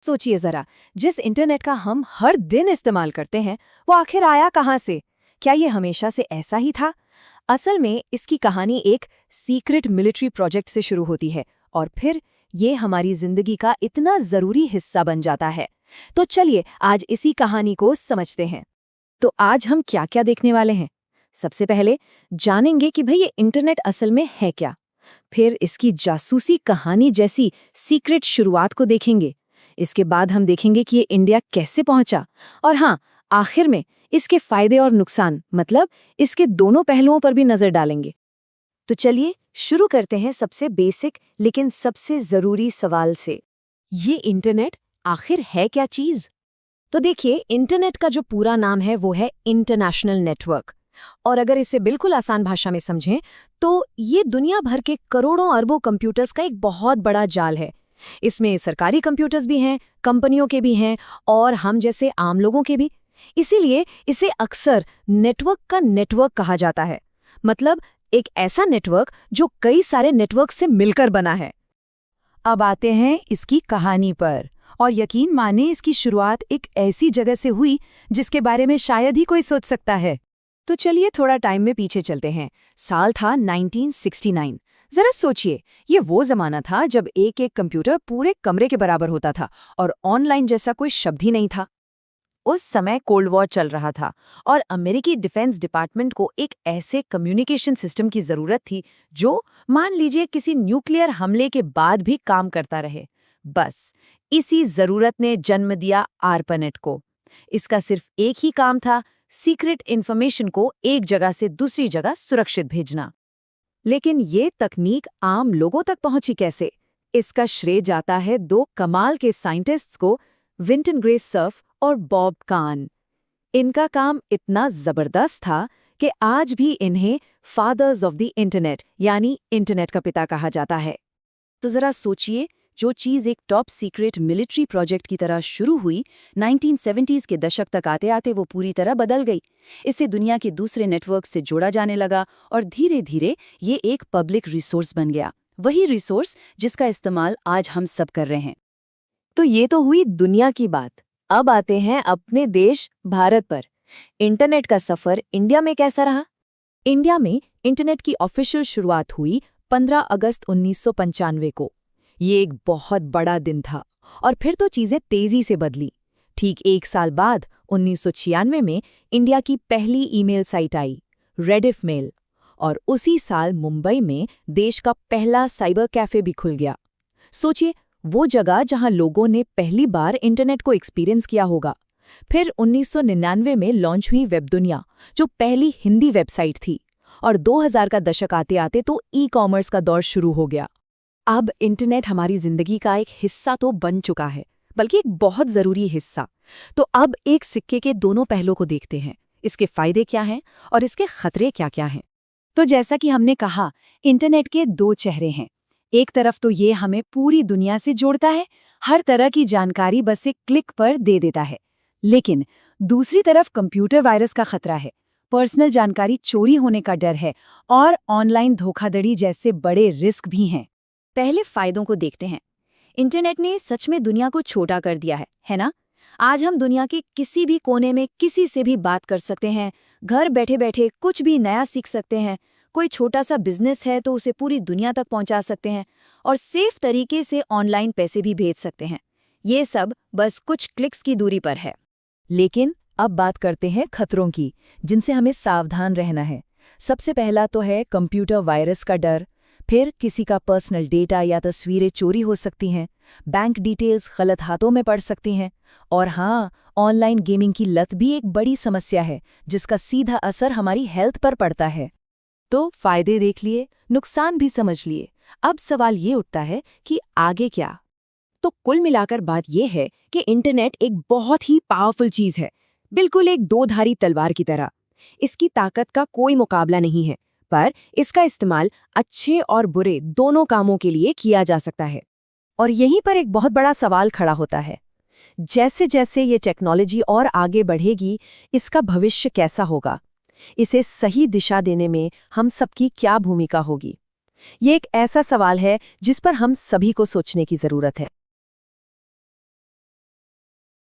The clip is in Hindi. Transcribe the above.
सोचिए जरा, जिस इंटरनेट का हम हर दिन इस्तेमाल करते हैं वो आखिर आया कहाँ से? क्या ये हमेशा से ऐसा ही था? असल में इसकी कहानी एक सीक्रेट मिलिट्री प्रोजेक्ट से शुरू होती है और फिर ये हमारी जिंदगी का इतना जरूरी हिस्सा बन जाता है। तो चलिए आज इसी कहानी को समझते हैं। तो आज हम क्या क्या देखने वाले हैं? सबसे पहले जानेंगे कि भाई ये इंटरनेट असल में है क्या। फिर इसकी जासूसी कहानी जैसी सीक्रेट शुरुआत को देखेंगे। इसके बाद हम देखेंगे कि ये इंडिया कैसे पहुंचा। और हाँ, आखिर में इसके फायदे और नुकसान, मतलब इसके दोनों पहलुओं पर भी नजर डालेंगे। तो चलिए शुरू करते हैं सबसे बेसिक लेकिन सबसे जरूरी सवाल से। ये इंटरनेट आखिर है क्या चीज? तो देखिए, इंटरनेट का जो पूरा नाम है वो है इंटरनेशनल नेटवर्क। और अगर इसे बिल्कुल आसान भाषा में समझें तो ये दुनिया भर के करोड़ों अरबों कंप्यूटर्स का एक बहुत बड़ा जाल है। इसमें सरकारी कंप्यूटर्स भी हैं, कंपनियों के भी हैं और हम जैसे आम लोगों के भी। इसीलिए इसे अक्सर नेटवर्क का नेटवर्क कहा जाता है। मतलब एक ऐसा नेटवर्क जो कई सारे नेटवर्क से मिलकर बना है। अब आते हैं इसकी कहानी पर, और यकीन माने इसकी शुरुआत एक ऐसी जगह से हुई जिसके बारे में शायद ही कोई सोच सकता है। तो चलिए थोड़ा टाइम में पीछे चलते हैं। साल था 1969। जरा सोचिए, ये वो जमाना था जब एक एक कंप्यूटर पूरे कमरे के बराबर होता था और ऑनलाइन जैसा कोई शब्द ही नहीं था। उस समय कोल्ड वॉर चल रहा था और अमेरिकी डिफेंस डिपार्टमेंट को एक ऐसे कम्युनिकेशन सिस्टम की जरूरत थी जो मान लीजिए किसी न्यूक्लियर हमले के बाद भी काम करता रहे। बस इसी जरूरत ने जन्म दिया आरपानेट को। इसका सिर्फ एक ही काम था, सीक्रेट इन्फॉर्मेशन को एक जगह से दूसरी जगह सुरक्षित भेजना। लेकिन ये तकनीक आम लोगों तक पहुंची कैसे? इसका श्रेय जाता है दो कमाल के साइंटिस्ट्स को, विंटन ग्रे सर्फ और बॉब कान। इनका काम इतना जबरदस्त था कि आज भी इन्हें फादर्स ऑफ द इंटरनेट यानी इंटरनेट का पिता कहा जाता है। तो जरा सोचिए, जो चीज़ एक टॉप सीक्रेट मिलिट्री प्रोजेक्ट की तरह शुरू हुई, 1970s के दशक तक आते आते वो पूरी तरह बदल गई। इसे दुनिया के दूसरे नेटवर्क से जोड़ा जाने लगा और धीरे धीरे ये एक पब्लिक रिसोर्स बन गया। वही रिसोर्स जिसका इस्तेमाल आज हम सब कर रहे हैं। तो ये तो हुई दुनिया की बात। अब आते हैं अपने देश भारत पर। इंटरनेट का सफर इंडिया में कैसा रहा? इंडिया में इंटरनेट की ऑफिशियल शुरुआत हुई 15 अगस्त 1995 को। ये एक बहुत बड़ा दिन था और फिर तो चीजें तेजी से बदली। ठीक एक साल बाद 1996 में इंडिया की पहली ईमेल साइट आई, रेडिफ मेल। और उसी साल मुंबई में देश का पहला साइबर कैफे भी खुल गया। सोचिए, वो जगह जहां लोगों ने पहली बार इंटरनेट को एक्सपीरियंस किया होगा। फिर 1999 में लॉन्च हुई वेब दुनिया, जो पहली हिंदी वेबसाइट थी। और 2000 का दशक आते आते तो ई-कॉमर्स का दौर शुरू हो गया। अब इंटरनेट हमारी जिंदगी का एक हिस्सा तो बन चुका है, बल्कि एक बहुत जरूरी हिस्सा। तो अब एक सिक्के के दोनों पहलुओं को देखते हैं। इसके फायदे क्या हैं और इसके खतरे क्या क्या हैं। तो जैसा कि हमने कहा, इंटरनेट के दो चेहरे हैं। एक तरफ तो ये हमें पूरी दुनिया से जोड़ता है, हर तरह की जानकारी बस एक क्लिक पर दे देता है। लेकिन दूसरी तरफ कंप्यूटर वायरस का खतरा है, पर्सनल जानकारी चोरी होने का डर है और ऑनलाइन धोखाधड़ी जैसे बड़े रिस्क भी हैं। पहले फायदों को देखते हैं। इंटरनेट ने सच में दुनिया को छोटा कर दिया है ना? आज हम दुनिया के किसी भी कोने में किसी से भी बात कर सकते हैं। घर बैठे बैठे कुछ भी नया सीख सकते हैं। कोई छोटा सा बिजनेस है तो उसे पूरी दुनिया तक पहुंचा सकते हैं और सेफ तरीके से ऑनलाइन पैसे भी भेज सकते हैं। ये सब बस कुछ क्लिक्स की दूरी पर है। लेकिन अब बात करते हैं खतरों की, जिनसे हमें सावधान रहना है। सबसे पहला तो है कंप्यूटर वायरस का डर। फिर किसी का पर्सनल डेटा या तस्वीरें चोरी हो सकती हैं, बैंक डिटेल्स गलत हाथों में पड़ सकती हैं। और हाँ, ऑनलाइन गेमिंग की लत भी एक बड़ी समस्या है, जिसका सीधा असर हमारी हेल्थ पर पड़ता है। तो फायदे देख लिए, नुकसान भी समझ लिए। अब सवाल ये उठता है कि आगे क्या? तो कुल मिलाकर बात यह है कि इंटरनेट एक बहुत ही पावरफुल चीज है, बिल्कुल एक दो-धारी तलवार की तरह। इसकी ताकत का कोई मुकाबला नहीं है, पर इसका इस्तेमाल अच्छे और बुरे दोनों कामों के लिए किया जा सकता है। और यहीं पर एक बहुत बड़ा सवाल खड़ा होता है, जैसे जैसे ये टेक्नोलॉजी और आगे बढ़ेगी, इसका भविष्य कैसा होगा? इसे सही दिशा देने में हम सबकी क्या भूमिका होगी? ये एक ऐसा सवाल है जिस पर हम सभी को सोचने की जरूरत है।